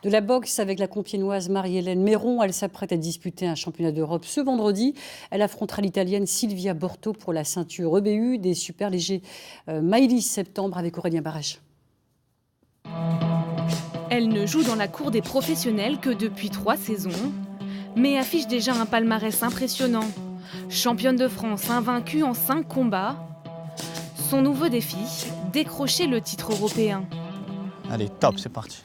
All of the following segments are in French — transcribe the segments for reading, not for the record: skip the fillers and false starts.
De la boxe avec la Compiègnoise Marie-Hélène Méron. Elle s'apprête à disputer un championnat d'Europe ce vendredi. Elle affrontera l'Italienne Silvia Borto pour la ceinture EBU des super légers Maïlis septembre avec Aurélien Barèche. Elle ne joue dans la cour des professionnels que depuis 3 saisons, mais affiche déjà un palmarès impressionnant. Championne de France, invaincue en 5 combats. Son nouveau défi, décrocher le titre européen. Allez, top, c'est parti.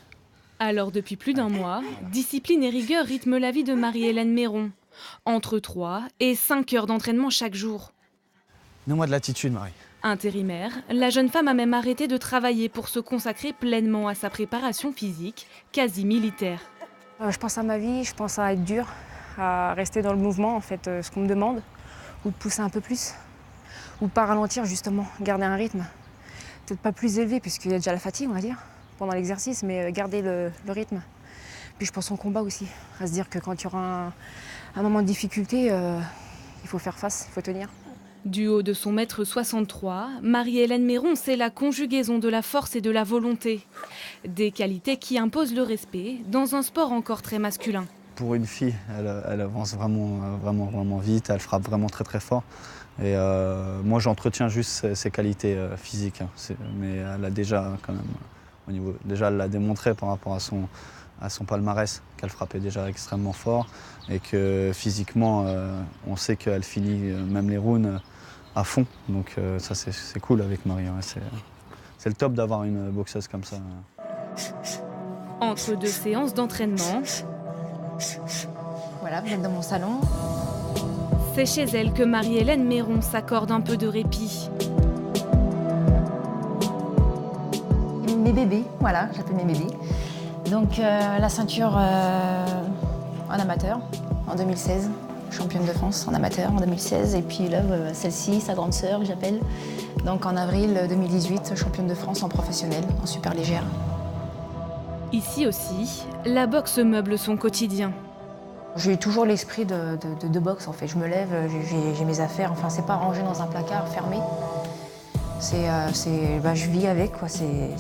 Alors depuis plus d'1 mois, discipline et rigueur rythment la vie de Marie-Hélène Méron. Entre 3 et 5 heures d'entraînement chaque jour. Donne-moi de l'attitude, Marie. Intérimaire, la jeune femme a même arrêté de travailler pour se consacrer pleinement à sa préparation physique, quasi militaire. Je pense à ma vie, je pense à être dur, à rester dans le mouvement, en fait, ce qu'on me demande, ou de pousser un peu plus, ou pas ralentir justement, garder un rythme. Peut-être pas plus élevé, puisqu'il y a déjà la fatigue, on va dire, pendant l'exercice, mais garder le rythme. Puis je pense au combat aussi, à se dire que quand il y aura un moment de difficulté, il faut faire face, il faut tenir. Du haut de son mètre 63, Marie-Hélène Méron, c'est la conjugaison de la force et de la volonté. Des qualités qui imposent le respect dans un sport encore très masculin. Pour une fille, elle avance vraiment vite, elle frappe vraiment très fort. Et moi, j'entretiens juste ses qualités physiques. Mais elle a déjà, quand même, elle l'a démontré par rapport à son palmarès, qu'elle frappait déjà extrêmement fort. Et que physiquement, on sait qu'elle finit même les rounds à fond. Donc ça, c'est cool avec Marie. Ouais. C'est le top d'avoir une boxeuse comme ça. Entre 2 séances d'entraînement, voilà, vous êtes dans mon salon. c'est chez elle que Marie-Hélène Méron s'accorde un peu de répit. Mes bébés, voilà, j'appelle mes bébés. Donc la ceinture en amateur en 2016, championne de France en amateur en 2016. Et puis là, celle-ci, sa grande sœur, que j'appelle. Donc en avril 2018, championne de France en professionnel, en super légère. Ici aussi, la boxe meuble son quotidien. J'ai toujours l'esprit de boxe en fait. Je me lève, j'ai mes affaires, enfin c'est pas rangé dans un placard fermé. Je vis avec quoi, c'est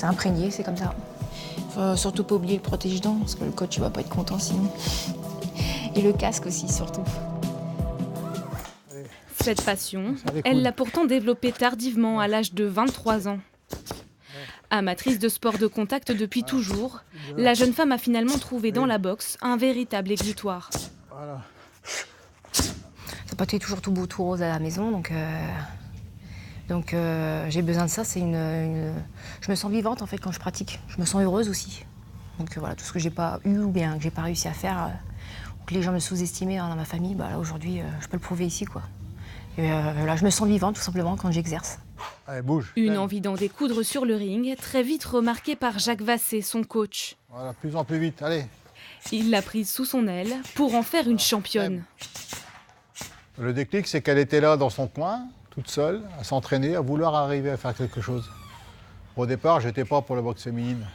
imprégné, c'est comme ça. Faut surtout pas oublier le protège-dents, parce que le coach il va pas être content sinon. Et le casque aussi surtout. Cette passion, elle l'a pourtant développée tardivement à l'âge de 23 ans. Amatrice de sport de contact depuis toujours, la jeune femme a finalement trouvé dans la boxe un véritable exutoire. Voilà. Ça n'a pas été toujours tout beau, tout rose à la maison, donc j'ai besoin de ça. Je me sens vivante en fait quand je pratique. Je me sens heureuse aussi. Donc voilà, tout ce que j'ai pas eu ou bien que j'ai pas réussi à faire, ou que les gens me sous-estimaient dans ma famille, là aujourd'hui, je peux le prouver ici quoi. Et là, je me sens vivante tout simplement quand j'exerce. Allez, bouge. Une envie d'en découdre sur le ring, très vite remarquée par Jacques Vassé, son coach. Voilà, plus en plus vite, allez. Il l'a prise sous son aile pour en faire une championne. Le déclic, c'est qu'elle était là dans son coin, toute seule, à s'entraîner, à vouloir arriver à faire quelque chose. Au départ, j'étais pas pour la boxe féminine.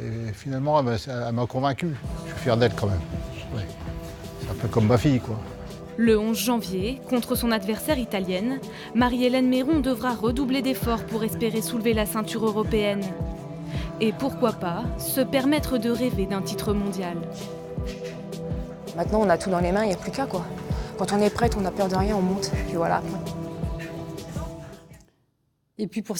Et finalement, elle m'a convaincu. Je suis fier d'elle quand même. Ouais. C'est un peu comme ma fille, quoi. Le 11 janvier, contre son adversaire italienne, Marie-Hélène Méron devra redoubler d'efforts pour espérer soulever la ceinture européenne. Et pourquoi pas se permettre de rêver d'un titre mondial. Maintenant, on a tout dans les mains, il n'y a plus qu'à quoi. Quand on est prête, on n'a peur de rien, on monte. Puis voilà. Et puis pour